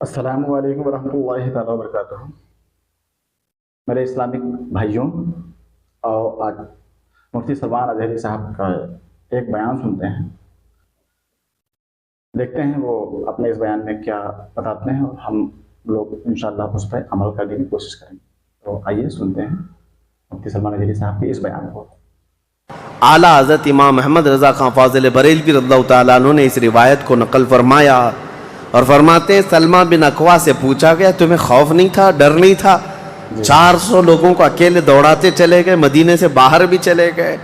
السلام علیکم ورحمۃ اللہ تعالیٰ وبرکاتہ۔ میرے اسلامک بھائیوں، اور آج مفتی سلمان اظہری صاحب کا ایک بیان سنتے ہیں، دیکھتے ہیں وہ اپنے اس بیان میں کیا بتاتے ہیں، اور ہم لوگ انشاءاللہ اس پر عمل کرنے کی کوشش کریں گے۔ تو آئیے سنتے ہیں مفتی سلمان اظہری صاحب کے اس بیان کو۔ اعلیٰ حضرت امام محمد رضا خان فاضل بریلوی رضی اللہ تعالیٰ عنہ نے اس روایت کو نقل فرمایا اور فرماتے ہیں سلمہ بن اکوا سے پوچھا گیا تمہیں خوف نہیں تھا، ڈر نہیں تھا؟ 400 لوگوں کو اکیلے دوڑاتے چلے گئے، مدینے سے باہر بھی چلے گئے،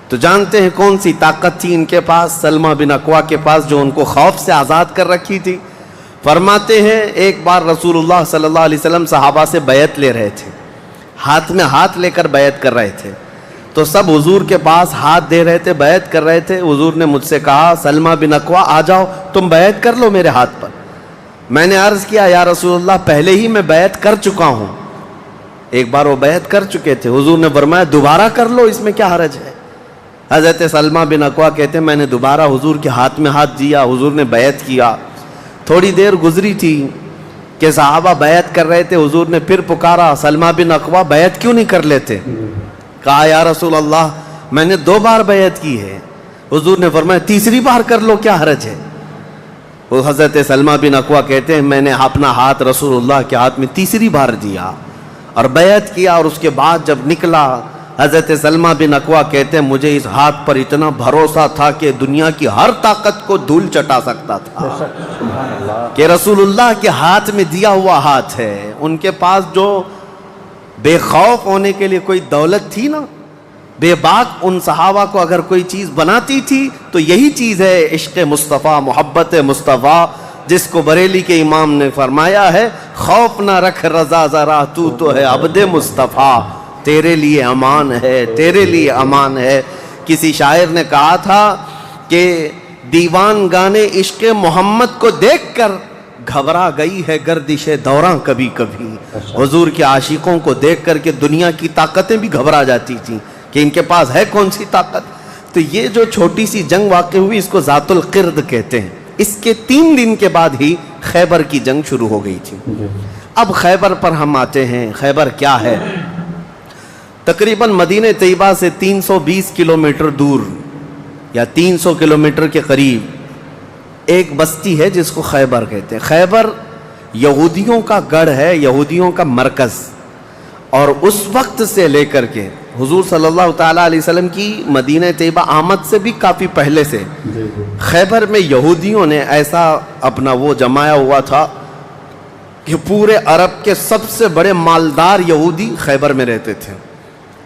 تو جانتے ہیں کون سی طاقت تھی ان کے پاس، سلمہ بن اکوا کے پاس، جو ان کو خوف سے آزاد کر رکھی تھی۔ فرماتے ہیں ایک بار رسول اللہ صلی اللہ علیہ وسلم صحابہ سے بیعت لے رہے تھے، ہاتھ میں ہاتھ لے کر بیعت کر رہے تھے، تو سب حضور کے پاس ہاتھ دے رہے تھے، بیعت کر رہے تھے۔ حضور نے مجھ سے کہا سلمہ بن اکوا آ جاؤ، تم بیعت کر لو میرے ہاتھ پر۔ میں نے عرض کیا یا رسول اللہ پہلے ہی میں بیعت کر چکا ہوں۔ ایک بار وہ بیعت کر چکے تھے، حضور نے فرمایا دوبارہ کر لو، اس میں کیا حرج ہے؟ حضرت سلمہ بن اکوا کہتے ہیں میں نے دوبارہ حضور کے ہاتھ میں ہاتھ دیا، حضور نے بیعت کیا۔ تھوڑی دیر گزری تھی کہ صحابہ بیعت کر رہے تھے، حضور نے پھر پکارا سلمہ بن اکوا بیعت کیوں نہیں کر لیتے؟ کہا یا رسول اللہ میں نے 2 بار بیعت کی ہے۔ حضور نے فرمایا تیسری بار کر لو، کیا حرج ہے؟ وہ حضرت سلمہ بن اکوا کہتے ہیں میں نے اپنا ہاتھ رسول اللہ کے ہاتھ میں تیسری بار دیا اور بیعت کیا، اور اس کے بعد جب نکلا حضرت سلمہ بن اکوا کہتے ہیں مجھے اس ہاتھ پر اتنا بھروسہ تھا کہ دنیا کی ہر طاقت کو دھول چٹا سکتا تھا، کہ رسول اللہ کے ہاتھ میں دیا ہوا ہاتھ ہے۔ ان کے پاس جو بے خوف ہونے کے لیے کوئی دولت تھی نا، بے باک ان صحابہ کو اگر کوئی چیز بناتی تھی تو یہی چیز ہے عشق مصطفیٰ، محبت مصطفیٰ، جس کو بریلی کے امام نے فرمایا ہے خوف نہ رکھ رضا ذرا تو ہے عبد مصطفیٰ، تیرے لیے امان ہے، تیرے لیے امان ہے۔ کسی شاعر نے کہا تھا کہ دیوان گانے عشق محمد کو دیکھ کر گھبرا گئی ہے گردش دوراں کبھی کبھی۔ حضور کے عاشقوں کو دیکھ کر کے دنیا کی طاقتیں بھی گھبرا جاتی تھیں کہ ان کے پاس ہے کون سی طاقت۔ تو یہ جو چھوٹی سی جنگ واقع ہوئی اس کو ذات القرد کہتے ہیں۔ اس کے 3 دن کے بعد ہی خیبر کی جنگ شروع ہو گئی تھی۔ اب خیبر پر ہم آتے ہیں۔ خیبر کیا ہے؟ تقریباً مدینہ طیبہ سے 320 کلومیٹر دور یا 300 کلومیٹر کے قریب ایک بستی ہے جس کو خیبر کہتے ہیں۔ خیبر یہودیوں کا گڑھ ہے، یہودیوں کا مرکز، اور اس وقت سے لے کر کے حضور صلی اللہ تعالیٰ علیہ وسلم کی مدینہ طیبہ آمد سے بھی کافی پہلے سے خیبر میں یہودیوں نے ایسا اپنا وہ جمایا ہوا تھا کہ پورے عرب کے سب سے بڑے مالدار یہودی خیبر میں رہتے تھے،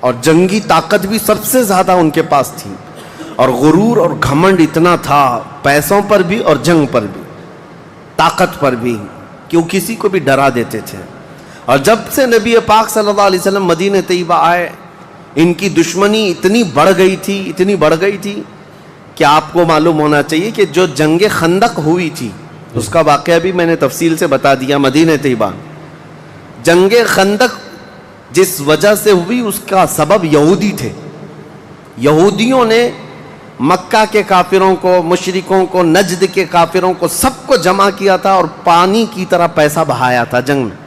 اور جنگی طاقت بھی سب سے زیادہ ان کے پاس تھی، اور غرور اور گھمنڈ اتنا تھا، پیسوں پر بھی اور جنگ پر بھی، طاقت پر بھی، کہ وہ کسی کو بھی ڈرا دیتے تھے۔ اور جب سے نبی پاک صلی اللہ علیہ وسلم مدینہ طیبہ آئے ان کی دشمنی اتنی بڑھ گئی تھی کہ آپ کو معلوم ہونا چاہیے کہ جو جنگ خندق ہوئی تھی اس کا واقعہ بھی میں نے تفصیل سے بتا دیا۔ مدینہ طیبہ جنگ خندق جس وجہ سے ہوئی اس کا سبب یہودی تھے۔ یہودیوں نے مکہ کے کافروں کو، مشرکوں کو، نجد کے کافروں کو، سب کو جمع کیا تھا اور پانی کی طرح پیسہ بہایا تھا جنگ میں۔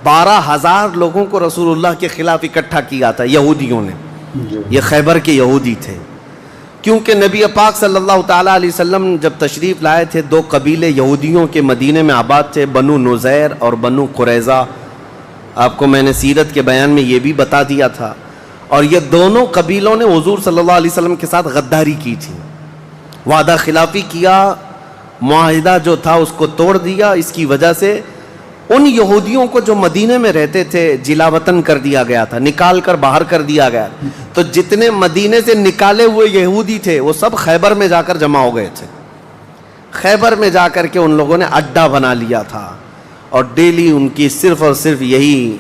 12,000 لوگوں کو رسول اللہ کے خلاف اکٹھا کیا تھا یہودیوں نے۔ یہ خیبر کے یہودی تھے، کیونکہ نبی پاک صلی اللہ تعالیٰ علیہ وسلم جب تشریف لائے تھے 2 قبیلے یہودیوں کے مدینے میں آباد تھے، بنو نذیر اور بنو قریظہ۔ آپ کو میں نے سیرت کے بیان میں یہ بھی بتا دیا تھا، اور یہ دونوں قبیلوں نے حضور صلی اللہ علیہ وسلم کے ساتھ غداری کی تھی، وعدہ خلافی کیا، معاہدہ جو تھا اس کو توڑ دیا۔ اس کی وجہ سے ان یہودیوں کو جو مدینے میں رہتے تھے جلا وطن کر دیا گیا تھا، نکال کر باہر کر دیا گیا۔ تو جتنے مدینے سے نکالے ہوئے یہودی تھے وہ سب خیبر میں جا کر جمع ہو گئے تھے۔ خیبر میں جا کر کے ان لوگوں نے اڈا بنا لیا تھا، اور ڈیلی ان کی صرف اور صرف یہی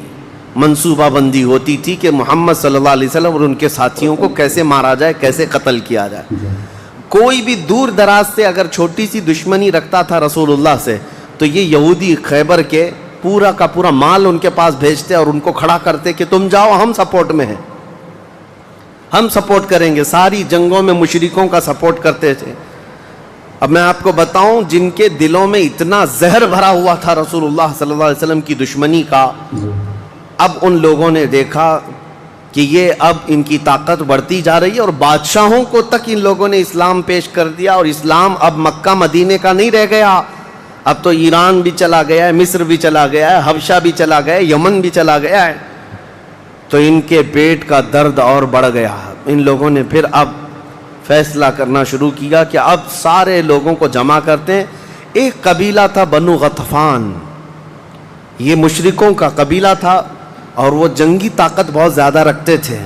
منصوبہ بندی ہوتی تھی کہ محمد صلی اللہ علیہ وسلم اور ان کے ساتھیوں کو کیسے مارا جائے، کیسے قتل کیا جائے۔ کوئی بھی دور دراز سے اگر چھوٹی سی دشمنی رکھتا تھا رسول اللہ سے تو یہ یہودی خیبر کے پورا کا پورا مال ان کے پاس بھیجتے اور ان کو کھڑا کرتے کہ تم جاؤ، ہم سپورٹ میں ہیں، ہم سپورٹ کریں گے۔ ساری جنگوں میں مشرکوں کا سپورٹ کرتے تھے۔ اب میں آپ کو بتاؤں جن کے دلوں میں اتنا زہر بھرا ہوا تھا رسول اللہ صلی اللہ علیہ وسلم کی دشمنی کا، اب ان لوگوں نے دیکھا کہ یہ اب ان کی طاقت بڑھتی جا رہی ہے، اور بادشاہوں کو تک ان لوگوں نے اسلام پیش کر دیا، اور اسلام اب مکہ مدینے کا نہیں رہ گیا، اب تو ایران بھی چلا گیا ہے، مصر بھی چلا گیا ہے، حبشہ بھی چلا گیا ہے، یمن بھی چلا گیا ہے۔ تو ان کے پیٹ کا درد اور بڑھ گیا۔ ان لوگوں نے پھر اب فیصلہ کرنا شروع کیا کہ اب سارے لوگوں کو جمع کرتے ہیں۔ ایک قبیلہ تھا بنو غطفان، یہ مشرکوں کا قبیلہ تھا، اور وہ جنگی طاقت بہت زیادہ رکھتے تھے۔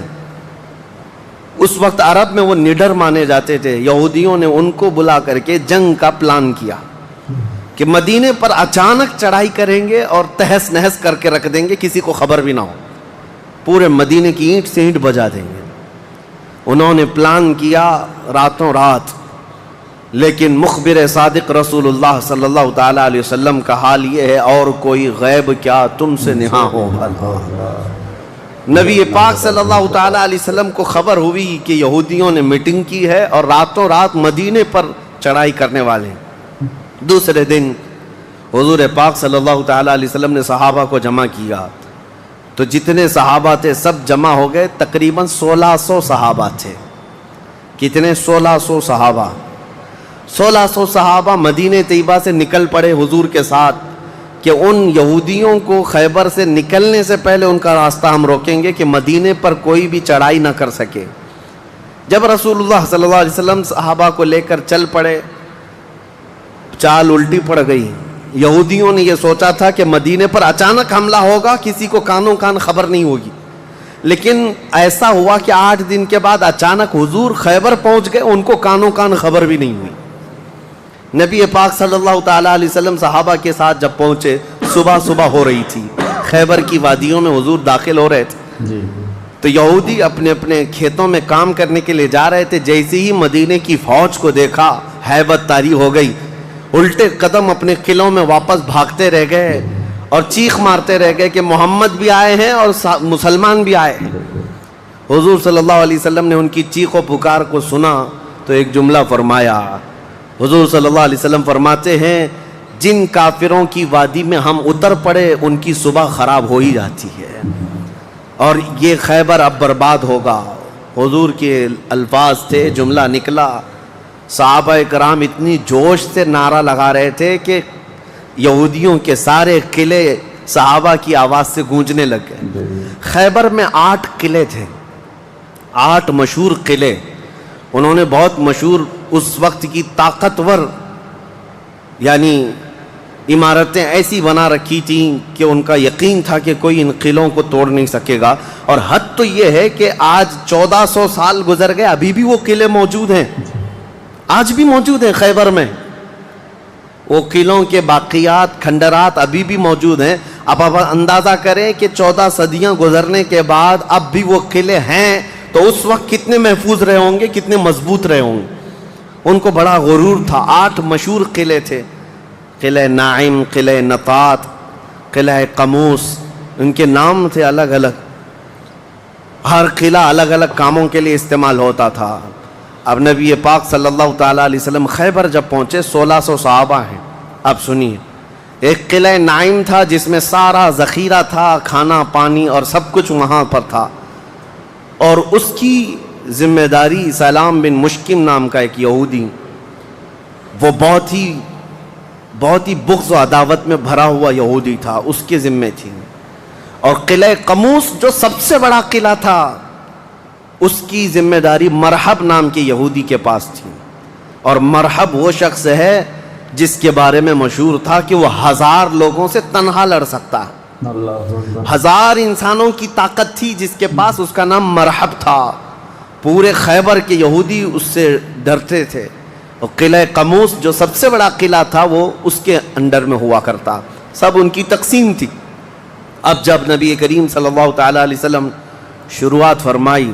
اس وقت عرب میں وہ نڈر مانے جاتے تھے۔ یہودیوں نے ان کو بلا کر کے جنگ کا پلان کیا کہ مدینے پر اچانک چڑھائی کریں گے اور تہس نہس کر کے رکھ دیں گے، کسی کو خبر بھی نہ ہو، پورے مدینے کی اینٹ سے اینٹ بجا دیں گے۔ انہوں نے پلان کیا راتوں رات، لیکن مخبر صادق رسول اللہ صلی اللہ تعالیٰ علیہ وسلم کا حال یہ ہے، اور کوئی غیب کیا تم سے نہاں ہو۔ نبی پاک صلی اللہ تعالیٰ علیہ وسلم کو خبر ہوئی کہ یہودیوں نے میٹنگ کی ہے اور راتوں رات مدینے پر چڑھائی کرنے والے ہیں۔ دوسرے دن حضور پاک صلی اللہ تعالیٰ علیہ وسلم نے صحابہ کو جمع کیا، تو جتنے صحابہ تھے سب جمع ہو گئے، تقریباً 1600 صحابہ تھے۔ کتنے؟ 1600 صحابہ۔ 1600 صحابہ مدینہ طیبہ سے نکل پڑے حضور کے ساتھ کہ ان یہودیوں کو خیبر سے نکلنے سے پہلے ان کا راستہ ہم روکیں گے کہ مدینے پر کوئی بھی چڑھائی نہ کر سکے۔ جب رسول اللہ صلی اللہ علیہ وسلم صحابہ کو لے کر چل پڑے، چال الٹی پڑ گئی۔ یہودیوں نے یہ سوچا تھا کہ مدینے پر اچانک حملہ ہوگا، کسی کو کانوں کان خبر نہیں ہوگی، لیکن ایسا ہوا کہ 8 دن کے بعد اچانک حضور خیبر پہنچ گئے، ان کو کانوں کان خبر بھی نہیں ہوئی۔ نبی پاک صلی اللہ تعالیٰ علیہ وسلم صحابہ کے ساتھ جب پہنچے، صبح ہو رہی تھی، خیبر کی وادیوں میں حضور داخل ہو رہے تھے۔ تو یہودی اپنے اپنے کھیتوں میں کام کرنے کے لیے جا رہے تھے، جیسے ہی مدینے کی فوج کو دیکھا ہیبت طاری ہو گئی، الٹے قدم اپنے قلعوں میں واپس بھاگتے رہ گئے اور چیخ مارتے رہ گئے کہ محمد بھی آئے ہیں اور مسلمان بھی آئے ہیں۔ حضور صلی اللہ علیہ وسلم نے ان کی چیخ و پکار کو سنا تو ایک جملہ فرمایا۔ حضور صلی اللہ علیہ وسلم فرماتے ہیں، جن کافروں کی وادی میں ہم اتر پڑے ان کی صبح خراب ہو ہی جاتی ہے، اور یہ خیبر اب برباد ہوگا۔ حضور کے الفاظ تھے، جملہ نکلا۔ صحابہ کرام اتنی جوش سے نعرہ لگا رہے تھے کہ یہودیوں کے سارے قلعے صحابہ کی آواز سے گونجنے لگ گئے۔ خیبر میں 8 قلعے تھے، 8 مشہور قلعے۔ انہوں نے بہت مشہور اس وقت کی طاقتور یعنی عمارتیں ایسی بنا رکھی تھیں کہ ان کا یقین تھا کہ کوئی ان قلعوں کو توڑ نہیں سکے گا۔ اور حد تو یہ ہے کہ آج 1400 سال گزر گئے، ابھی بھی وہ قلعے موجود ہیں، آج بھی موجود ہیں خیبر میں۔ وہ قلعوں کے باقیات، کھنڈرات ابھی بھی موجود ہیں۔ اب آپ اندازہ کریں کہ 14 صدیاں گزرنے کے بعد اب بھی وہ قلعے ہیں، تو اس وقت کتنے محفوظ رہے ہوں گے، کتنے مضبوط رہے ہوں گے۔ ان کو بڑا غرور تھا۔ 8 مشہور قلعے تھے، قلعہ نائم، قلعہ نطات، قلعہ قموس، ان کے نام تھے الگ الگ۔ ہر قلعہ الگ الگ کاموں کے لیے استعمال ہوتا تھا۔ اب نبی پاک صلی اللہ تعالیٰ علیہ وسلم خیبر جب پہنچے، 1600 صحابہ ہیں۔ اب سنیے، ایک قلعہ نائم تھا جس میں سارا ذخیرہ تھا، کھانا پانی اور سب کچھ وہاں پر تھا، اور اس کی ذمہ داری سلام بن مشکم نام کا ایک یہودی، وہ بہت ہی بغض و عداوت میں بھرا ہوا یہودی تھا، اس کے ذمے تھی۔ اور قلعہ قموس جو سب سے بڑا قلعہ تھا، اس کی ذمہ داری مرحب نام کے یہودی کے پاس تھی۔ اور مرحب وہ شخص ہے جس کے بارے میں مشہور تھا کہ وہ 1000 لوگوں سے تنہا لڑ سکتا ہے۔ 1000 انسانوں کی طاقت تھی جس کے پاس، اس کا نام مرحب تھا۔ پورے خیبر کے یہودی اس سے ڈرتے تھے۔ اور قلعہ قموس جو سب سے بڑا قلعہ تھا، وہ اس کے انڈر میں ہوا کرتا، سب ان کی تقسیم تھی۔ اب جب نبی کریم صلی اللہ تعالیٰ علیہ وسلم شروعات فرمائی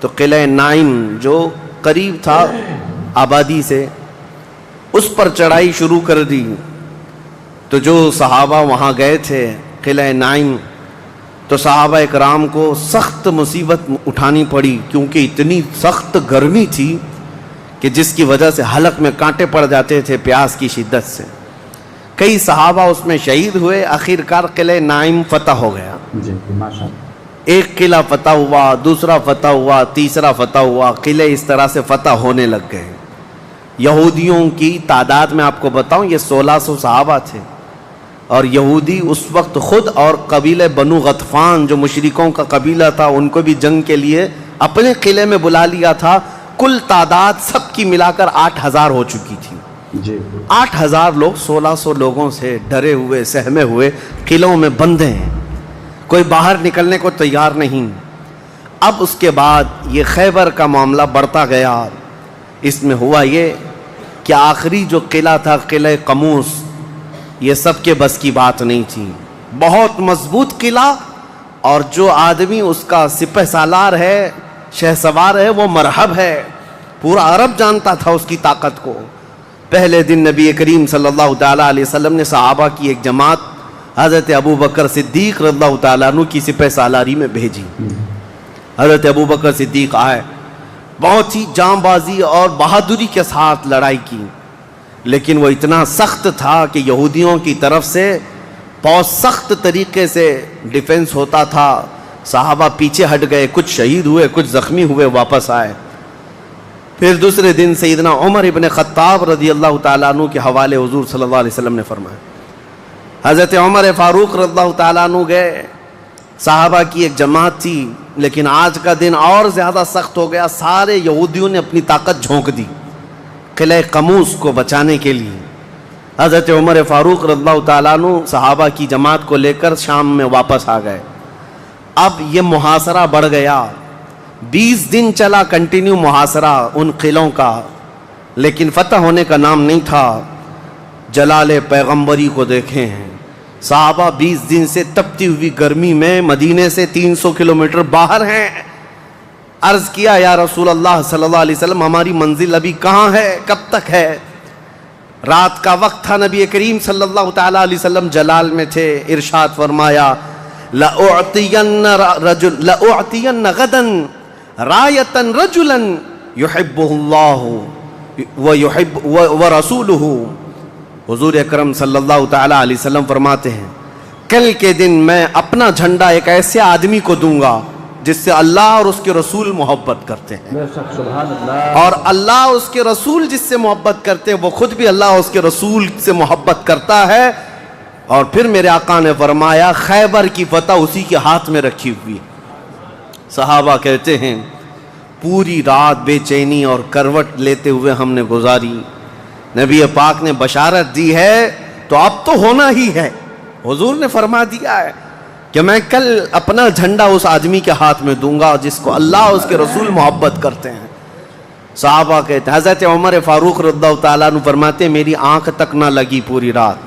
تو قلعہ نائم جو قریب تھا آبادی سے، اس پر چڑھائی شروع کر دی۔ تو جو صحابہ وہاں گئے تھے قلعہ نائم، تو صحابہ اکرام کو سخت مصیبت اٹھانی پڑی، کیونکہ اتنی سخت گرمی تھی کہ جس کی وجہ سے حلق میں کانٹے پڑ جاتے تھے پیاس کی شدت سے. کئی صحابہ اس میں شہید ہوئے. آخر کار قلعہ نائم فتح ہو گیا. جی ماشاء اللہ. ایک قلعہ فتح ہوا, دوسرا فتح ہوا, تیسرا فتح ہوا. قلعے اس طرح سے فتح ہونے لگ گئے. یہودیوں کی تعداد میں آپ کو بتاؤں یہ 1600 صحابہ تھے, اور یہودی اس وقت خود اور قبیلہ بنو غطفان جو مشرکوں کا قبیلہ تھا ان کو بھی جنگ کے لیے اپنے قلعے میں بلا لیا تھا. کل تعداد سب کی ملا کر 8000 ہو چکی تھی. جی 8000 لوگ 1600 لوگوں سے ڈرے ہوئے سہمے ہوئے قلعوں میں بندھے ہیں, کوئی باہر نکلنے کو تیار نہیں. اب اس کے بعد یہ خیبر کا معاملہ بڑھتا گیا. اس میں ہوا یہ کہ آخری جو قلعہ تھا قلعہ قموس, یہ سب کے بس کی بات نہیں تھی. بہت مضبوط قلعہ, اور جو آدمی اس کا سپہ سالار ہے, شہ سوار ہے, وہ مرحب ہے. پورا عرب جانتا تھا اس کی طاقت کو. پہلے دن نبی کریم صلی اللہ تعالیٰ علیہ وسلم نے صحابہ کی ایک جماعت حضرت ابوبکر صدیق رضی اللہ تعالیٰ عنہ کی سپہ سالاری میں بھیجی. حضرت ابوبکر صدیق آئے, بہت ہی جام بازی اور بہادری کے ساتھ لڑائی کی, لیکن وہ اتنا سخت تھا کہ یہودیوں کی طرف سے بہت سخت طریقے سے ڈیفنس ہوتا تھا. صحابہ پیچھے ہٹ گئے, کچھ شہید ہوئے, کچھ زخمی ہوئے, واپس آئے. پھر دوسرے دن سیدنا عمر ابن خطاب رضی اللہ تعالیٰ عنہ کے حوالے حضور صلی اللہ علیہ وسلم نے فرمایا. حضرت عمر فاروق رضی اللہ تعالیٰ عنہ گئے. صحابہ کی ایک جماعت تھی, لیکن آج کا دن اور زیادہ سخت ہو گیا. سارے یہودیوں نے اپنی طاقت جھونک دی قلعہ قموس کو بچانے کے لیے. حضرت عمر فاروق رضی اللہ تعالیٰ عنہ صحابہ کی جماعت کو لے کر شام میں واپس آ گئے. اب یہ محاصرہ بڑھ گیا. 20 دن چلا کنٹینیو محاصرہ ان قلعوں کا, لیکن فتح ہونے کا نام نہیں تھا. جلال پیغمبری کو دیکھیں ہیں, صحابہ 20 دن سے تپتی ہوئی گرمی میں مدینے سے 300 کلومیٹر باہر ہیں. عرض کیا یا رسول اللہ صلی اللہ علیہ وسلم ہماری منزل ابھی کہاں ہے, کب تک ہے؟ رات کا وقت تھا, نبی کریم صلی اللہ تعالیٰ علیہ وسلم جلال میں تھے. ارشاد فرمایا لَأُعْطِيَنَّ غَدًا رَایَةً رَجُلًا يُحِبُّهُ اللَّهُ وَرَسُولُهُ. حضور اکرم صلی اللہ تعالیٰ علیہ وسلم فرماتے ہیں کل کے دن میں اپنا جھنڈا ایک ایسے آدمی کو دوں گا جس سے اللہ اور اس کے رسول محبت کرتے ہیں, سبحان اللہ. اور اللہ اور اس کے رسول جس سے محبت کرتے ہیں وہ خود بھی اللہ اور اس کے رسول سے محبت کرتا ہے. اور پھر میرے آقا نے فرمایا خیبر کی فتح اسی کے ہاتھ میں رکھی ہوئی. صحابہ کہتے ہیں پوری رات بے چینی اور کروٹ لیتے ہوئے ہم نے گزاری. نبی پاک نے بشارت دی ہے تو اب تو ہونا ہی ہے. حضور نے فرما دیا ہے کہ میں کل اپنا جھنڈا اس آدمی کے ہاتھ میں دوں گا جس کو اللہ اور اس کے رسول محبت کرتے ہیں. صحابہ کہتے ہیں حضرت عمر فاروق رضی اللہ تعالیٰ عنہ فرماتے میری آنکھ تک نہ لگی پوری رات,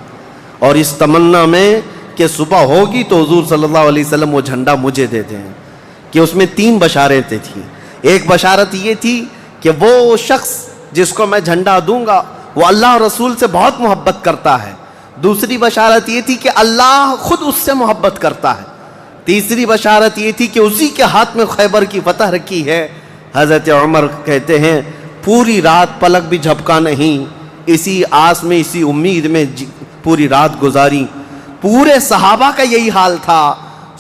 اور اس تمنا میں کہ صبح ہوگی تو حضور صلی اللہ علیہ وسلم وہ جھنڈا مجھے دے دیں. کہ اس میں 3 بشارتیں تھیں. ایک بشارت یہ تھی کہ وہ شخص جس کو میں جھنڈا دوں گا وہ اللہ اور رسول سے بہت محبت کرتا ہے. دوسری بشارت یہ تھی کہ اللہ خود اس سے محبت کرتا ہے. تیسری بشارت یہ تھی کہ اسی کے ہاتھ میں خیبر کی فتح رکھی ہے. حضرت عمر کہتے ہیں پوری رات پلک بھی جھپکا نہیں, اسی آس میں اسی امید میں پوری رات گزاری. پورے صحابہ کا یہی حال تھا.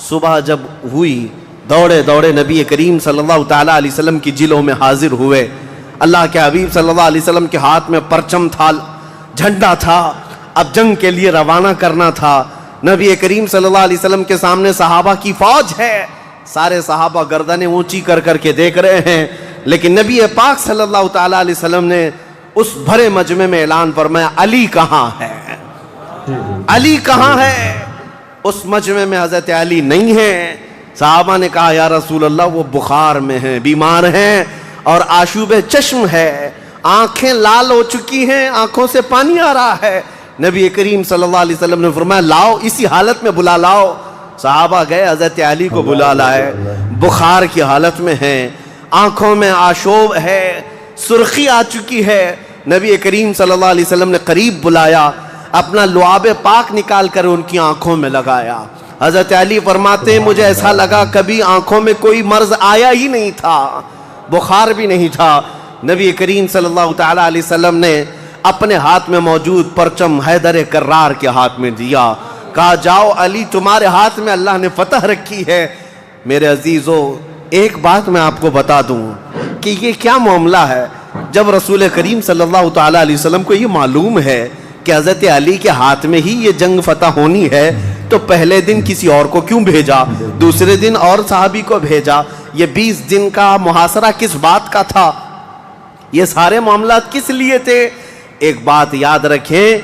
صبح جب ہوئی دوڑے دوڑے نبی کریم صلی اللہ تعالیٰ علیہ وسلم کی جلوں میں حاضر ہوئے. اللہ کے حبیب صلی اللہ علیہ وسلم کے ہاتھ میں پرچم تھا, جھنڈا تھا. اب جنگ کے لیے روانہ کرنا تھا. نبی کریم صلی اللہ علیہ وسلم کے سامنے صحابہ کی فوج ہے. سارے صحابہ گردنیں اونچی کر کر کے دیکھ رہے ہیں, لیکن نبی پاک صلی اللہ تعالیٰ علیہ وسلم نے اس بھرے مجمع میں اعلان فرمایا علی کہاں ہے, علی کہاں ہے. اس مجمع میں حضرت علی نہیں ہے. صحابہ نے کہا یا رسول اللہ وہ بخار میں ہیں, بیمار ہیں اور آشوب چشم ہے, آنکھیں لال ہو چکی ہیں, آنکھوں سے پانی آ رہا ہے. نبی کریم صلی اللہ علیہ وسلم نے فرمایا لاؤ, اسی حالت میں بلا لاؤ. صحابہ گئے, حضرت علی کو بلا لائے. بخار کی حالت میں ہیں, آنکھوں میں آشوب ہے, سرخی آ چکی ہے. نبی کریم صلی اللہ علیہ وسلم نے قریب بلایا, اپنا لعاب پاک نکال کر ان کی آنکھوں میں لگایا. حضرت علی فرماتے ہیں مجھے ایسا لگا کبھی آنکھوں میں کوئی مرض آیا ہی نہیں تھا, بخار بھی نہیں تھا. نبی کریم صلی اللہ تعالیٰ علیہ وسلم نے اپنے ہاتھ میں موجود پرچم حیدر کرار کے ہاتھ میں دیا، کہا جاؤ علی تمہارے ہاتھ میں اللہ نے فتح رکھی ہے۔ میرے عزیزو ایک بات میں آپ کو بتا دوں کہ یہ کیا معاملہ ہے، جب رسول کریم صلی اللہ تعالیٰ علیہ وسلم کو یہ معلوم ہے کہ حضرت علی کے ہاتھ میں ہی یہ جنگ فتح ہونی ہے تو پہلے دن کسی اور کو کیوں بھیجا، دوسرے دن اور صحابی کو بھیجا؟ یہ 20 دن کا محاصرہ کس بات کا تھا؟ یہ سارے معاملات کس لیے تھے؟ ایک بات یاد رکھیں،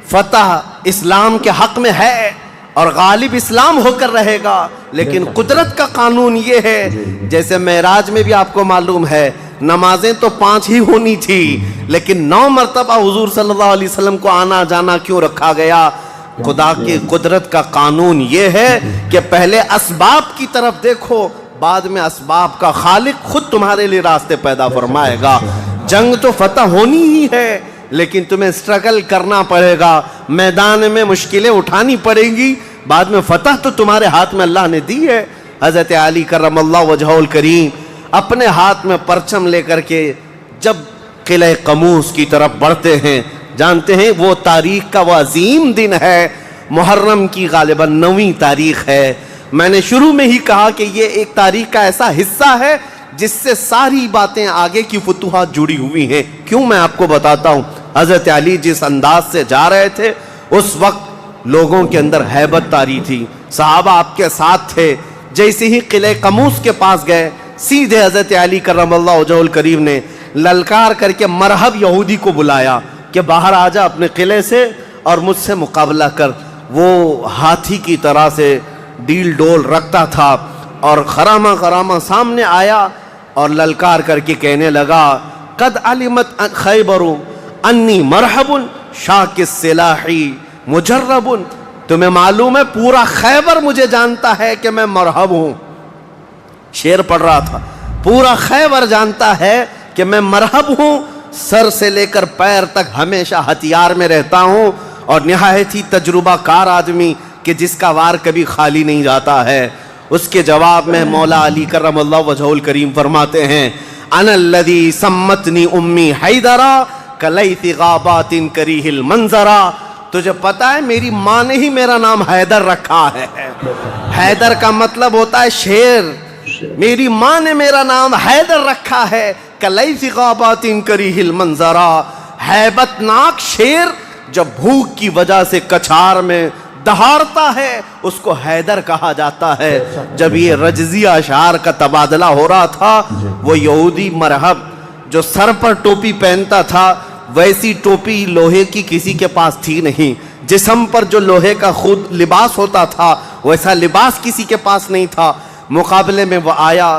فتح اسلام کے حق میں ہے اور غالب اسلام ہو کر رہے گا، لیکن قدرت کا قانون یہ ہے، جیسے معراج میں بھی آپ کو معلوم ہے نمازیں تو 5 ہی ہونی تھی، لیکن 9 مرتبہ حضور صلی اللہ علیہ وسلم کو آنا جانا کیوں رکھا گیا؟ خدا کی قدرت کا قانون یہ ہے کہ پہلے اسباب کی طرف دیکھو، بعد میں اسباب کا خالق خود تمہارے لیے راستے پیدا فرمائے گا۔ جنگ تو فتح ہونی ہی ہے، لیکن تمہیں سٹرگل کرنا پڑے گا، میدان میں مشکلیں اٹھانی پڑیں گی، بعد میں فتح تو تمہارے ہاتھ میں اللہ نے دی ہے۔ حضرت علی کرم اللہ وجہہ الکریم اپنے ہاتھ میں پرچم لے کر کے جب قلعہ قموس کی طرف بڑھتے ہیں، جانتے ہیں وہ تاریخ کا وہ عظیم دن ہے، محرم کی غالباً 9ویں تاریخ ہے۔ میں نے شروع میں ہی کہا کہ یہ ایک تاریخ کا ایسا حصہ ہے جس سے ساری باتیں آگے کی فتوحات جڑی ہوئی ہیں۔ کیوں میں آپ کو بتاتا ہوں، حضرت علی جس انداز سے جا رہے تھے اس وقت لوگوں کے اندر ہیبت طاری تھی، صحابہ آپ کے ساتھ تھے۔ جیسے ہی قلعہ قموس کے پاس گئے، سیدھے حضرت علی کرم اللہ وجہہ الکریم نے للکار کر کے مرحب یہودی کو بلایا کہ باہر آ جا اپنے قلعے سے اور مجھ سے مقابلہ کر۔ وہ ہاتھی کی طرح سے ڈیل ڈول رکھتا تھا اور خرامہ خرامہ سامنے آیا اور للکار کر کے کہنے لگا قد علمت خیبر انی مرحب شاک السلاحی مجرب، تمہیں معلوم ہے پورا خیبر مجھے جانتا ہے کہ میں مرحب ہوں۔ شعر پڑھ رہا تھا، پورا خیبر جانتا ہے کہ میں مرحب ہوں، سر سے لے کر پیر تک ہمیشہ ہتھیار میں رہتا ہوں، اور نہایت ہی تجربہ کار آدمی کہ جس کا وار کبھی خالی نہیں جاتا ہے۔ اس کے جواب میں مولا علی کرم اللہ وجہہ الکریم فرماتے ہیں انا الذی سمتنی امی حیدرا کلیث غابات کریہ المنظرا، تجھے پتا ہے میری ماں نے ہی میرا نام حیدر رکھا ہے۔ حیدر کا مطلب ہوتا ہے شیر، میری ماں نے میرا نام حیدر رکھا ہے، کلیث غابات کریہ المنظرا، ہیبت ناک شیر جب بھوک کی وجہ سے کچھار میں دہاڑتا ہے اس کو حیدر کہا جاتا ہے۔ جب یہ رجزی اشعار کا تبادلہ ہو رہا تھا، وہ یہودی مرحب جو سر پر ٹوپی پہنتا تھا ویسی ٹوپی لوہے کی کسی کے پاس تھی نہیں، جسم پر جو لوہے کا خود لباس ہوتا تھا ویسا لباس کسی کے پاس نہیں تھا۔ مقابلے میں وہ آیا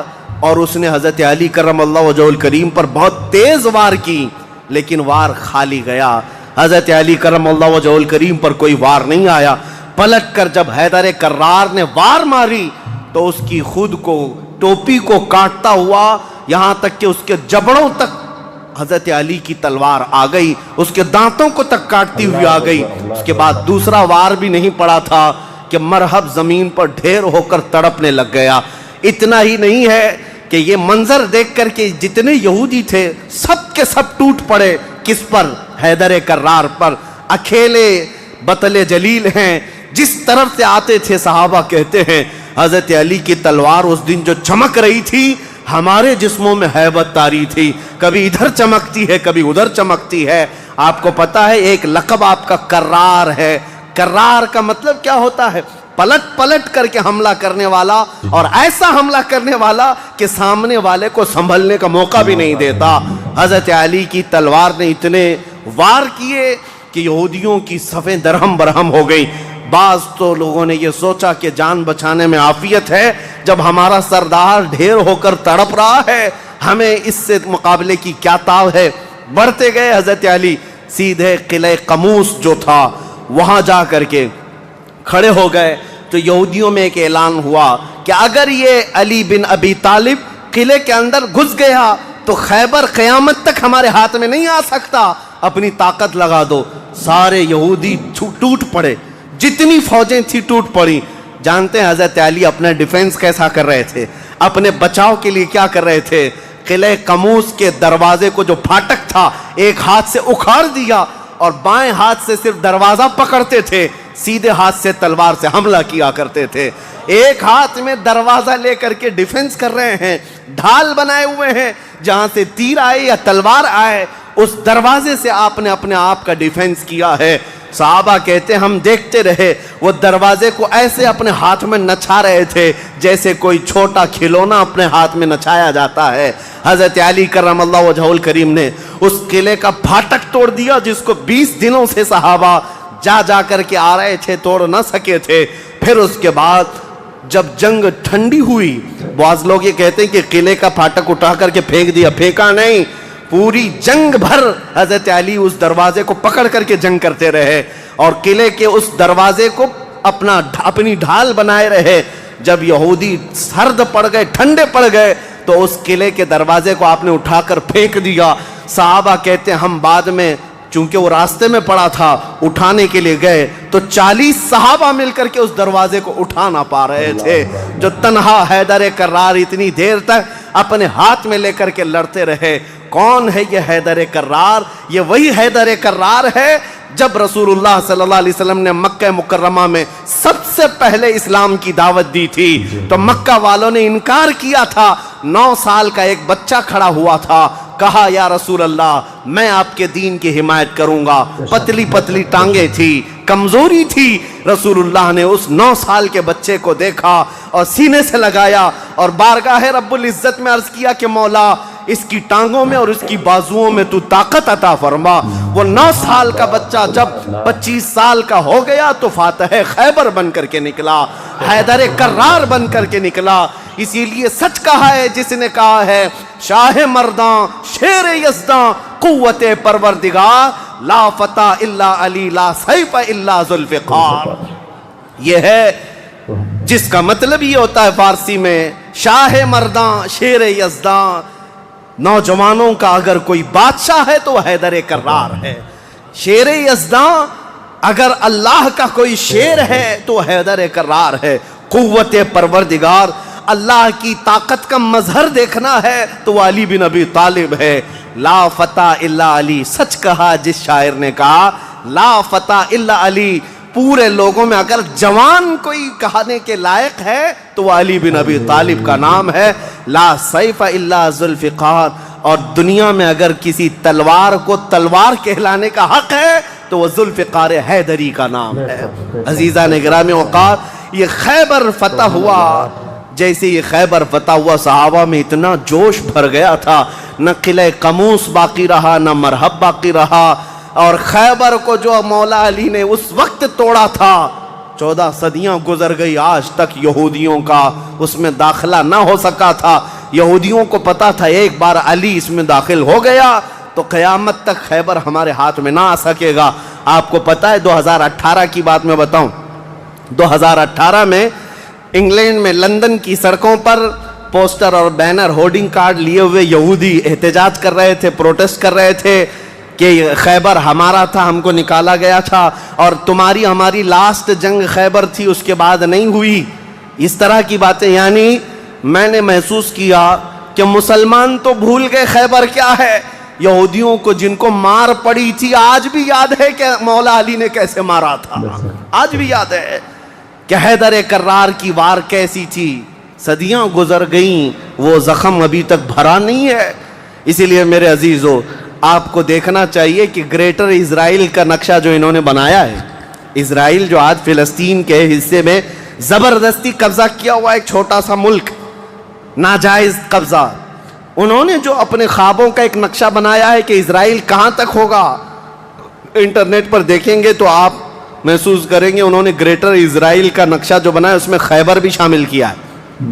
اور اس نے حضرت علی کرم اللہ وجہہ الکریم پر بہت تیز وار کی، لیکن وار خالی گیا۔ حضرت علی کرم اللہ وجہہ الکریم پر کوئی وار نہیں آیا۔ پلٹ کر جب حیدر کرار نے وار ماری تو اس کی خود کو ٹوپی کو کاٹتا ہوا یہاں تک کہ اس کے جبڑوں تک حضرت علی کی تلوار آ گئی، اس کے دانتوں کو تک کاٹتی ہوئی آ گئی۔ اس کے بعد دوسرا وار بھی نہیں پڑا تھا کہ مرحب زمین پر ڈھیر ہو کر تڑپنے لگ گیا۔ اتنا ہی نہیں ہے کہ یہ منظر دیکھ کر کے جتنے یہودی تھے سب کے سب ٹوٹ پڑے۔ کس پر؟ حیدر کرار پر۔ اکیلے بطل جلیل ہیں، جس طرف سے آتے تھے صحابہ کہتے ہیں حضرت علی کی تلوار اس دن جو چمک رہی تھی ہمارے جسموں میں ہیبت طاری تھی، کبھی ادھر چمکتی ہے کبھی ادھر چمکتی ہے۔ آپ کو پتا ہے ایک لقب آپ کا کرار ہے۔ کرار کا مطلب کیا ہوتا ہے؟ پلٹ پلٹ کر کے حملہ کرنے والا، اور ایسا حملہ کرنے والا کہ سامنے والے کو سنبھلنے کا موقع بھی نہیں دیتا۔ حضرت علی کی تلوار نے اتنے وار کیے کہ یہودیوں کی صفیں درہم برہم ہو گئی۔ بعض تو لوگوں نے یہ سوچا کہ جان بچانے میں عافیت ہے، جب ہمارا سردار ڈھیر ہو کر تڑپ رہا ہے ہمیں اس سے مقابلے کی کیا تاو ہے۔ بڑھتے گئے حضرت علی، سیدھے قلعہ قموس جو تھا وہاں جا کر کے کھڑے ہو گئے تو یہودیوں میں ایک اعلان ہوا کہ اگر یہ علی بن ابی طالب قلعے کے اندر گھس گیا تو خیبر قیامت تک ہمارے ہاتھ میں نہیں آ سکتا، اپنی طاقت لگا دو۔ سارے یہودی ٹوٹ پڑے، جتنی فوجیں تھی ٹوٹ پڑی۔ جانتے ہیں حضرت علی اپنا ڈیفنس کیسا کر رہے تھے، اپنے بچاؤ کے لیے کیا کر رہے تھے؟ قلعہ قموس کے دروازے کو جو پھاٹک تھا ایک ہاتھ سے اکھاڑ دیا اور بائیں ہاتھ سے صرف دروازہ پکڑتے تھے، سیدھے ہاتھ سے تلوار سے حملہ کیا کرتے تھے۔ ایک ہاتھ میں دروازہ لے کر کے ڈیفنس کر رہے ہیں، ڈھال بنائے ہوئے ہیں، جہاں سے تیر آئے یا تلوار آئے اس دروازے سے آپ نے اپنے آپ کا ڈیفنس کیا ہے۔ صحابہ کہتے ہیں ہم دیکھتے رہے، وہ دروازے کو ایسے اپنے ہاتھ میں نچھا رہے تھے جیسے کوئی چھوٹا کھلونا اپنے ہاتھ میں نچھایا جاتا ہے۔ حضرت علی کرم اللہ وجہہ الکریم نے اس قلعے کا پھاٹک توڑ دیا جس کو 20 دنوں سے صحابہ جا کر کے آ رہے تھے، توڑ نہ سکے تھے۔ پھر اس کے بعد جب جنگ ٹھنڈی ہوئی، بعض لوگ یہ کہتے ہیں کہ قلعے کا پھاٹک اٹھا کر کے پھینک دیا، پھینکا نہیں، پوری جنگ بھر حضرت علی اس دروازے کو پکڑ کر کے جنگ کرتے رہے اور قلعے کے اس دروازے کو اپنی ڈھال بنائے رہے۔ جب یہودی سرد پڑ گئے، ٹھنڈے پڑ گئے تو اس قلعے کے دروازے کو آپ نے اٹھا کر پھینک دیا۔ صحابہ کہتے ہیں ہم بعد میں، چونکہ وہ راستے میں پڑا تھا، اٹھانے کے لیے گئے تو 40 صحابہ مل کر کے اس دروازے کو اٹھا نہ پا رہے تھے، جو تنہا حیدر کرار اتنی دیر تک اپنے ہاتھ میں لے کر کے لڑتے رہے۔ کون ہے یہ حیدر کرار؟ یہ وہی حیدر کرار ہے جب رسول اللہ صلی اللہ علیہ وسلم نے مکہ مکرمہ میں سب سے پہلے اسلام کی دعوت دی تھی تو مکہ والوں نے انکار کیا تھا۔ 9 سال کا ایک بچہ کھڑا ہوا تھا، کہا یا رسول اللہ میں آپ کے دین کی حمایت کروں گا۔ پتلی پتلی ٹانگیں تھی، کمزوری تھی۔ رسول اللہ نے اس 9 سال کے بچے کو دیکھا اور سینے سے لگایا اور بارگاہ رب العزت میں عرض کیا کہ مولا اس کی ٹانگوں میں اور اس کی بازوؤں میں تو طاقت عطا فرما۔ وہ 9 سال کا بچہ جب 25 سال کا ہو گیا تو فاتح خیبر بن کر کے نکلا، حیدر کرار بن کر کے نکلا۔ اسی لیے سچ کہا ہے جس نے کہا ہے شاہ مرداں شیر یزداں قوت پروردگار، لا فتح الا علی لا سیف الا ذوالفقار۔ یہ ہے جس کا مطلب یہ ہوتا ہے فارسی میں شاہ مرداں شیر یزداں، نوجوانوں کا اگر کوئی بادشاہ ہے تو وہ حیدر کرار ہے۔ شیر یزداں اگر اللہ کا کوئی شیر ہے تو حیدر کرار ہے۔ قوت پروردگار، اللہ کی طاقت کا مظہر دیکھنا ہے تو وہ علی بن ابی طالب ہے۔ لا فتح الا علی، سچ کہا جس شاعر نے کہا لا فتح الا علی۔ پورے لوگوں میں اگر جوان کوئی کہانے کے لائق ہے تو وہ علی بن ابی طالب کا نام ہے۔ لا سیف الا ذوالفقار، اور دنیا میں اگر کسی تلوار کو تلوار کہلانے کا حق ہے تو وہ ذوالفقار حیدری کا نام ہے۔ عزیزان گرامی وقار، یہ خیبر فتح ہوا، جیسے یہ خیبر فتح ہوا صحابہ میں اتنا جوش بھر گیا تھا، نہ قلعہ قموس باقی رہا نہ مرحب باقی رہا۔ اور خیبر کو جو مولا علی نے اس وقت توڑا تھا 14 صدیاں گزر گئی، آج تک یہودیوں کا اس میں داخلہ نہ ہو سکا تھا۔ یہودیوں کو پتا تھا ایک بار علی اس میں داخل ہو گیا تو قیامت تک خیبر ہمارے ہاتھ میں نہ آ سکے گا۔ آپ کو پتا ہے 2018 کی بات میں بتاؤں، 2018 میں انگلینڈ میں لندن کی سڑکوں پر پوسٹر اور بینر ہورڈنگ کارڈ لیے ہوئے یہودی احتجاج کر رہے تھے، پروٹیسٹ کر رہے تھے کہ خیبر ہمارا تھا، ہم کو نکالا گیا تھا اور تمہاری ہماری لاسٹ جنگ خیبر تھی، اس کے بعد نہیں ہوئی، اس طرح کی باتیں۔ یعنی میں نے محسوس کیا کہ مسلمان تو بھول گئے خیبر کیا ہے، یہودیوں کو جن کو مار پڑی تھی آج بھی یاد ہے کہ مولا علی نے کیسے مارا تھا، آج بھی یاد ہے کہ حیدر کرار کی وار کیسی تھی۔ صدیاں گزر گئیں، وہ زخم ابھی تک بھرا نہیں ہے۔ اسی لیے میرے عزیزو، آپ کو دیکھنا چاہیے کہ گریٹر اسرائیل کا نقشہ جو انہوں نے بنایا ہے، اسرائیل جو آج فلسطین کے حصے میں زبردستی قبضہ کیا ہوا ایک چھوٹا سا ملک، ناجائز قبضہ، انہوں نے جو اپنے خوابوں کا ایک نقشہ بنایا ہے کہ اسرائیل کہاں تک ہوگا، انٹرنیٹ پر دیکھیں گے تو آپ محسوس کریں گے انہوں نے گریٹر اسرائیل کا نقشہ جو بنایا اس میں خیبر بھی شامل کیا ہے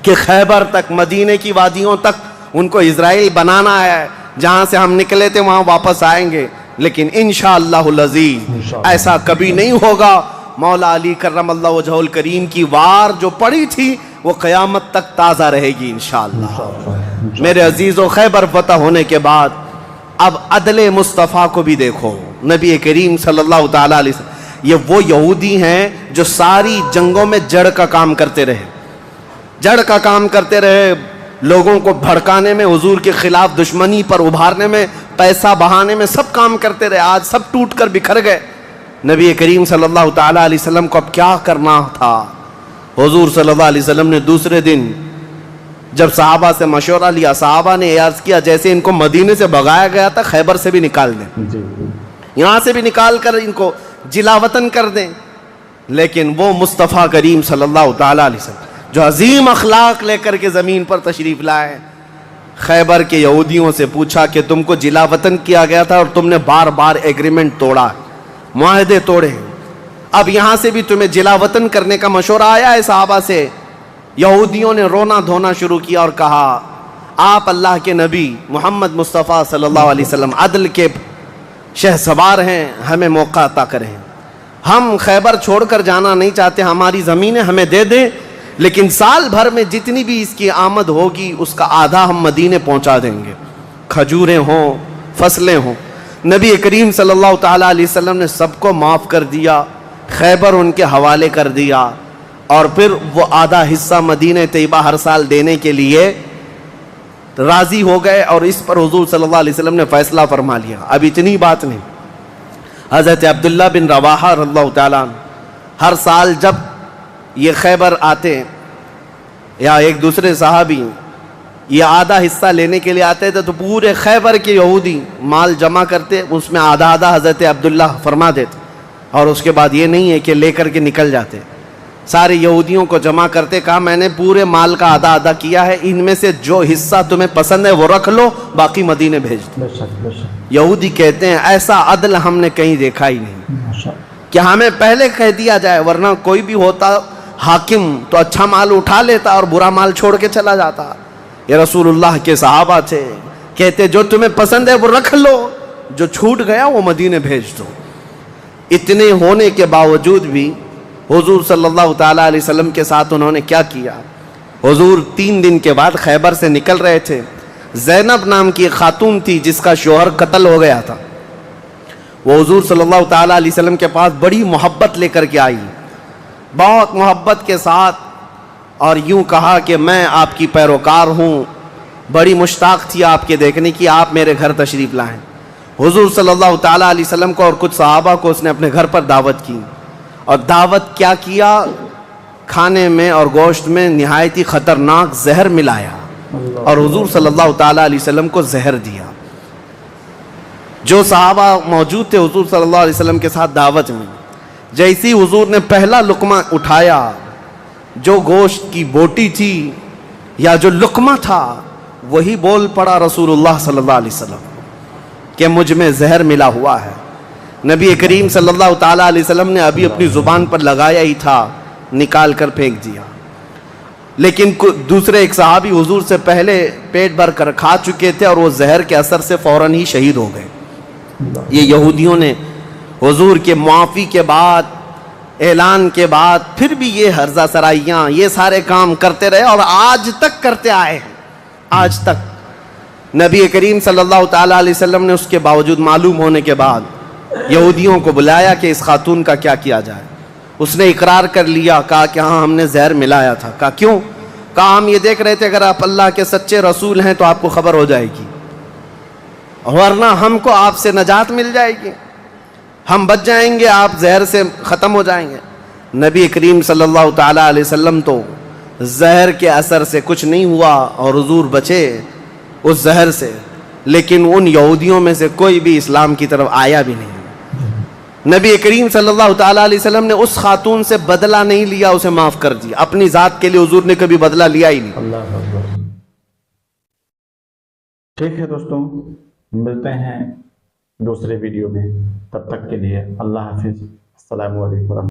کہ خیبر تک، مدینے کی وادیوں تک ان کو اسرائیل بنانا ہے، جہاں سے ہم نکلے تھے وہاں واپس آئیں گے، لیکن انشاءاللہ العزیز ایسا کبھی نہیں ہوگا۔ مولا علی کرم اللہ وجہہ الکریم کی وار جو پڑی تھی وہ قیامت تک تازہ رہے گی انشاءاللہ۔ میرے عزیزو، خیبر فتح ہونے کے بعد اب عدل مصطفیٰ کو بھی دیکھو، نبی کریم صلی اللہ تعالیٰ علیہ وسلم، یہ وہ یہودی ہیں جو ساری جنگوں میں جڑ کا کام کرتے رہے، جڑ کا کام کرتے رہے، لوگوں کو بھڑکانے میں، حضور کے خلاف دشمنی پر ابھارنے میں، پیسہ بہانے میں سب کام کرتے رہے، آج سب ٹوٹ کر بکھر گئے۔ نبی کریم صلی اللہ تعالیٰ علیہ وسلم کو اب کیا کرنا تھا؟ حضور صلی اللہ علیہ وسلم نے دوسرے دن جب صحابہ سے مشورہ لیا، صحابہ نے عرض کیا جیسے ان کو مدینے سے بھگایا گیا تھا، خیبر سے بھی نکال دیں، یہاں سے بھی نکال کر ان کو جلا وطن کر دیں۔ لیکن وہ مصطفیٰ کریم صلی اللہ تعالیٰ علیہ وسلم جو عظیم اخلاق لے کر کے زمین پر تشریف لائے، خیبر کے یہودیوں سے پوچھا کہ تم کو جلا وطن کیا گیا تھا اور تم نے بار بار ایگریمنٹ توڑا، معاہدے توڑے، اب یہاں سے بھی تمہیں جلا وطن کرنے کا مشورہ آیا ہے صحابہ سے؟ یہودیوں نے رونا دھونا شروع کیا اور کہا آپ اللہ کے نبی محمد مصطفیٰ صلی اللہ علیہ وسلم عدل کے شہسوار ہیں، ہمیں موقع عطا کریں، ہم خیبر چھوڑ کر جانا نہیں چاہتے، ہماری زمینیں ہمیں دے دیں، لیکن سال بھر میں جتنی بھی اس کی آمد ہوگی اس کا آدھا ہم مدینے پہنچا دیں گے، کھجوریں ہوں، فصلیں ہوں۔ نبی کریم صلی اللہ تعالیٰ علیہ وسلم نے سب کو معاف کر دیا، خیبر ان کے حوالے کر دیا، اور پھر وہ آدھا حصہ مدینہ طیبہ ہر سال دینے کے لیے راضی ہو گئے، اور اس پر حضور صلی اللہ علیہ وسلم نے فیصلہ فرما لیا۔ اب اتنی بات نہیں، حضرت عبداللہ بن رواحہ رضی اللہ تعالیٰ عنہ ہر سال جب یہ خیبر آتے یا ایک دوسرے صحابی یہ آدھا حصہ لینے کے لیے آتے تھے تو پورے خیبر کے یہودی مال جمع کرتے، اس میں آدھا آدھا حضرت عبداللہ فرما دیتے، اور اس کے بعد یہ نہیں ہے کہ لے کر کے نکل جاتے، سارے یہودیوں کو جمع کرتے، کہا میں نے پورے مال کا آدھا آدھا کیا ہے، ان میں سے جو حصہ تمہیں پسند ہے وہ رکھ لو، باقی مدینے بھیج دو۔ یہودی کہتے ہیں ایسا عدل ہم نے کہیں دیکھا ہی نہیں کہ ہمیں پہلے کہہ دیا جائے، ورنہ کوئی بھی ہوتا حاکم تو اچھا مال اٹھا لیتا اور برا مال چھوڑ کے چلا جاتا۔ یہ رسول اللہ کے صحابہ تھے، کہتے جو تمہیں پسند ہے وہ رکھ لو، جو چھوٹ گیا وہ مدینے بھیج دو۔ اتنے ہونے کے باوجود بھی حضور صلی اللہ تعالیٰ علیہ وسلم کے ساتھ انہوں نے کیا کیا؟ حضور 3 دن کے بعد خیبر سے نکل رہے تھے، زینب نام کی ایک خاتون تھی جس کا شوہر قتل ہو گیا تھا، وہ حضور صلی اللہ تعالیٰ علیہ وسلم کے پاس بڑی محبت لے کر کے آئی، بہت محبت کے ساتھ، اور یوں کہا کہ میں آپ کی پیروکار ہوں، بڑی مشتاق تھی آپ کے دیکھنے کی، آپ میرے گھر تشریف لائیں۔ حضور صلی اللہ تعالیٰ علیہ وسلم کو اور کچھ صحابہ کو اس نے اپنے گھر پر دعوت کی، اور دعوت کیا کیا؟ کھانے میں اور گوشت میں نہایت ہی خطرناک زہر ملایا اور حضور صلی اللہ تعالیٰ علیہ وسلم کو زہر دیا۔ جو صحابہ موجود تھے حضور صلی اللہ علیہ وسلم کے ساتھ دعوت میں، جیسی حضور نے پہلا لقمہ اٹھایا، جو گوشت کی بوٹی تھی یا جو لقمہ تھا وہی بول پڑا رسول اللہ صلی اللہ علیہ وسلم کہ مجھ میں زہر ملا ہوا ہے۔ نبی کریم صلی اللہ تعالیٰ علیہ وسلم نے ابھی اپنی زبان پر لگایا ہی تھا، نکال کر پھینک دیا، لیکن دوسرے ایک صحابی حضور سے پہلے پیٹ بھر کر کھا چکے تھے اور وہ زہر کے اثر سے فوراً ہی شہید ہو گئے۔ یہ یہودیوں نے حضور کے معافی کے بعد، اعلان کے بعد پھر بھی یہ ہرزہ سرائیاں، یہ سارے کام کرتے رہے اور آج تک کرتے آئے ہیں۔ آج تک نبی کریم صلی اللہ تعالیٰ علیہ وسلم نے اس کے باوجود معلوم ہونے کے بعد یہودیوں کو بلایا کہ اس خاتون کا کیا کیا جائے۔ اس نے اقرار کر لیا، کہا کہ ہاں ہم نے زہر ملایا تھا۔ کہا کیوں؟ کہا ہم یہ دیکھ رہے تھے اگر آپ اللہ کے سچے رسول ہیں تو آپ کو خبر ہو جائے گی، ورنہ ہم کو آپ سے نجات مل جائے گی، ہم بچ جائیں گے، آپ زہر سے ختم ہو جائیں گے۔ نبی کریم صلی اللہ تعالیٰ علیہ وسلم تو زہر کے اثر سے کچھ نہیں ہوا اور حضور بچے اس زہر سے، لیکن ان یہودیوں میں سے کوئی بھی اسلام کی طرف آیا بھی نہیں۔ نبی کریم صلی اللہ تعالیٰ علیہ وسلم نے اس خاتون سے بدلہ نہیں لیا، اسے معاف کر دیا، اپنی ذات کے لیے حضور نے کبھی بدلہ لیا ہی نہیں۔ اللہ اکبر۔ ٹھیک ہے دوستوں، ملتے ہیں دوسرے ویڈیو میں، تب تک کے لیے اللہ حافظ، السلام علیکم ورحمۃ اللہ۔